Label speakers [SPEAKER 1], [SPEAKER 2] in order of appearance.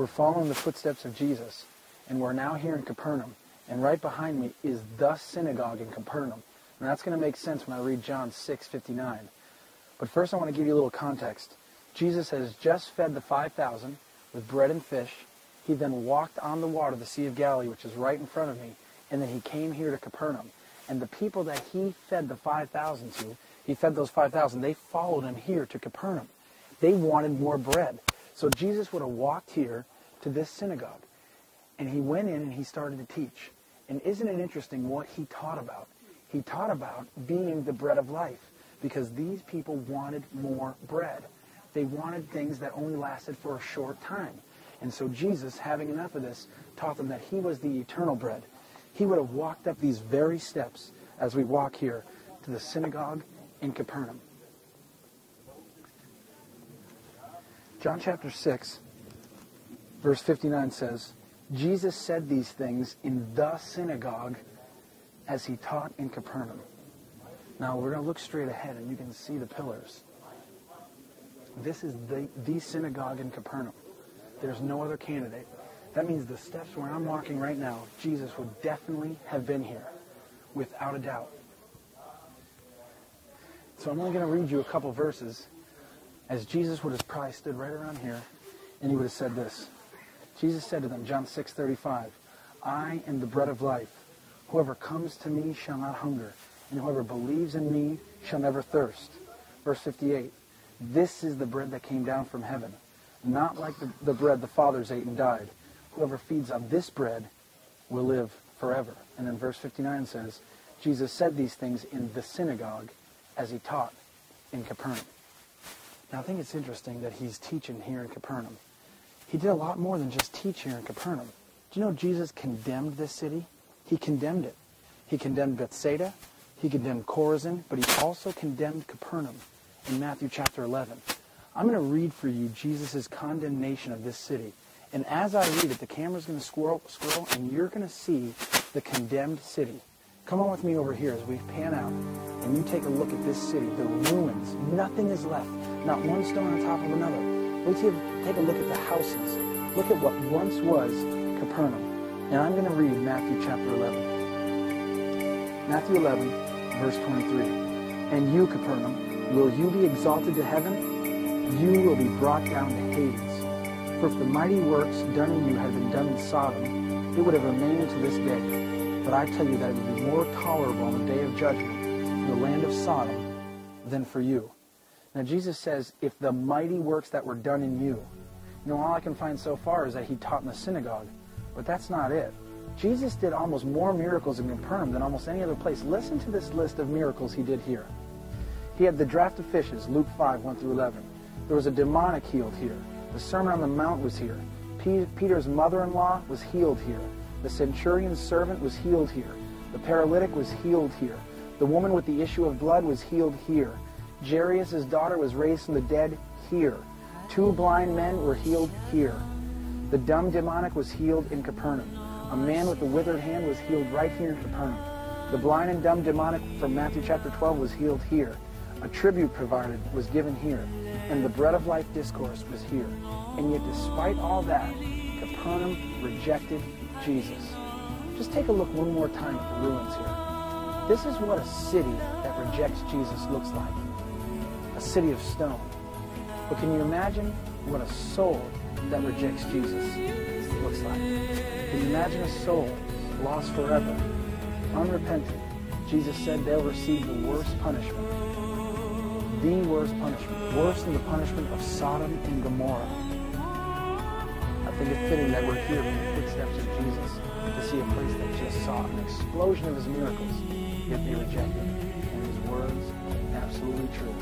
[SPEAKER 1] We're following the footsteps of Jesus, and we're now here in Capernaum. And right behind me is the synagogue in Capernaum. And that's going to make sense when I read John 6:59. But first I want to give you a little context. Jesus has just fed the 5,000 with bread and fish. He then walked on the water, the Sea of Galilee, which is right in front of me. And then he came here to Capernaum. And the people that he fed the 5,000 to, he fed those 5,000, they followed him here to Capernaum. They wanted more bread. So Jesus would have walked here to this synagogue. And he went in and he started to teach. And isn't it interesting what he taught about? He taught about being the bread of life, because these people wanted more bread. They wanted things that only lasted for a short time. And so Jesus, having enough of this, taught them that he was the eternal bread. He would have walked up these very steps as we walk here to the synagogue in Capernaum. John chapter 6, verse 59 says, Jesus said these things in the synagogue as he taught in Capernaum. Now we're going to look straight ahead and you can see the pillars. This is the synagogue in Capernaum. There's no other candidate. That means the steps where I'm walking right now, Jesus would definitely have been here, without a doubt. So I'm only going to read you a couple verses, as Jesus would have probably stood right around here, and he would have said this. Jesus said to them, John 6:35, I am the bread of life. Whoever comes to me shall not hunger, and whoever believes in me shall never thirst. Verse 58, this is the bread that came down from heaven, not like the bread the fathers ate and died. Whoever feeds on this bread will live forever. And then verse 59 says, Jesus said these things in the synagogue as he taught in Capernaum. Now I think it's interesting that he's teaching here in Capernaum. He did a lot more than just teach here in Capernaum. Do you know Jesus condemned this city? He condemned it. He condemned Bethsaida. He condemned Chorazin. But he also condemned Capernaum in Matthew chapter 11. I'm going to read for you Jesus' condemnation of this city. And as I read it, the camera's going to scroll, and you're going to see the condemned city. Come on with me over here as we pan out, and you take a look at this city, the ruins. Nothing is left. Not one stone on top of another. Take a look at the houses. Look at what once was Capernaum. And I'm going to read Matthew chapter 11. Matthew 11, verse 23. And you, Capernaum, will you be exalted to heaven? You will be brought down to Hades. For if the mighty works done in you had been done in Sodom, it would have remained to this day. But I tell you that it would be more tolerable on the day of judgment for the land of Sodom than for you. Now Jesus says, if the mighty works that were done in you. All I can find so far is that he taught in the synagogue. But that's not it. Jesus did almost more miracles in Capernaum than almost any other place. Listen to this list of miracles he did here. He had the draught of fishes, Luke 5, 1 through 11. There was a demonic healed here. The Sermon on the Mount was here. Peter's mother-in-law was healed here. The centurion's servant was healed here. The paralytic was healed here. The woman with the issue of blood was healed here. Jairus' daughter was raised from the dead here. 2 blind men were healed here. The dumb demonic was healed in Capernaum. A man with a withered hand was healed right here in Capernaum. The blind and dumb demonic from Matthew chapter 12 was healed here. A tribute provided was given here. And the bread of life discourse was here. And yet despite all that, Capernaum rejected Jesus. Just take a look one more time at the ruins here. This is what a city that rejects Jesus looks like. A city of stone. But can you imagine what a soul that rejects Jesus looks like? Can you imagine a soul lost forever, unrepentant? Jesus said they'll receive the worst punishment. The worst punishment. Worse than the punishment of Sodom and Gomorrah. I think it's fitting that we're here in the footsteps of Jesus to see a place that just saw an explosion of his miracles, yet they rejected him. And his words are absolutely true.